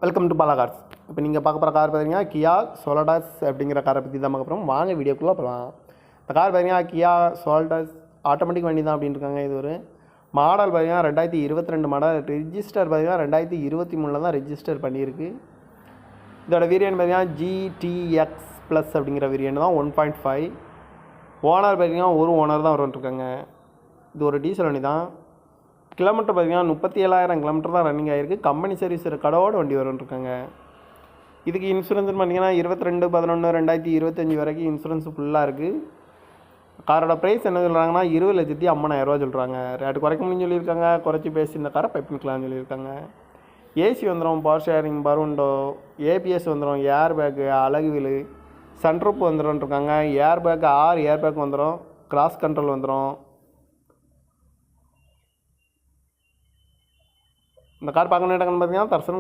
Welcome to Bala cars. இப்போ நீங்கள் பார்க்க போகிற கார் பார்த்தீங்கன்னா கியா சோலடாஸ் அப்படிங்கிற காரை பற்றி தான் பார்க்க போகிறோம். வாங்க வீடியோக்குள்ளே போகலாம். இந்த கார் பார்த்தீங்கன்னா கியா சோல்டாஸ் ஆட்டோமேட்டிக் வண்டி தான் அப்படின்னு இருக்காங்க. இது ஒரு மாடல் பார்த்தீங்கன்னா 2022 மாடல். ரெஜிஸ்டர் பார்த்தீங்கன்னா 2023 தான் ரெஜிஸ்டர் பண்ணியிருக்கு. இதோட வேரியன்ட் பார்த்தீங்கன்னா ஜிடிஎக்ஸ் ப்ளஸ் அப்படிங்கிற வேரியன்ட் தான் 1.5. ஓனர் பார்த்தீங்கன்னா ஒரு ஓனர் தான் வரும்ன்ட்ருக்காங்க. இது ஒரு டீசல் வண்டி தான். கிலோமீட்டர் பார்த்தீங்கன்னா 37,000 கிலோமீட்டர் தான் ரன்னிங் ஆகிருக்கு. கம்பெனி சர்வீஸ் ரெக்கார்டோடு வண்டி வரும்ன்ட்ருக்காங்க. இதுக்கு இன்சூரன்ஸ்னு பார்த்தீங்கன்னா 22/11/2025 வரைக்கும் இன்சூரன்ஸ் ஃபுல்லாக இருக்குது. காரோட ப்ரைஸ் என்ன சொல்கிறாங்கன்னா 20,50,000 சொல்கிறாங்க. ரேட்டு குறைக்க முடியும்னு சொல்லியிருக்காங்க. குறைச்சி பேசி இந்த காரை பை பண்ணிக்கலாம்னு சொல்லியிருக்காங்க. ஏசி வந்துடும், பவர் ஷேரிங், பருண்டோ, ஏபிஎஸ் வந்துடும், ஏர் பேக்கு, அழகு வீலு, சன்ரூப் வந்துடும்ன்ட்ருக்காங்க. ஏர் பேக்கு 6 ஏர் பேக் வந்துடும், கிராஸ் கண்ட்ரோல் வந்துடும். இந்த கார் பார்க்கணும் பார்த்தீங்கன்னா தர்சன்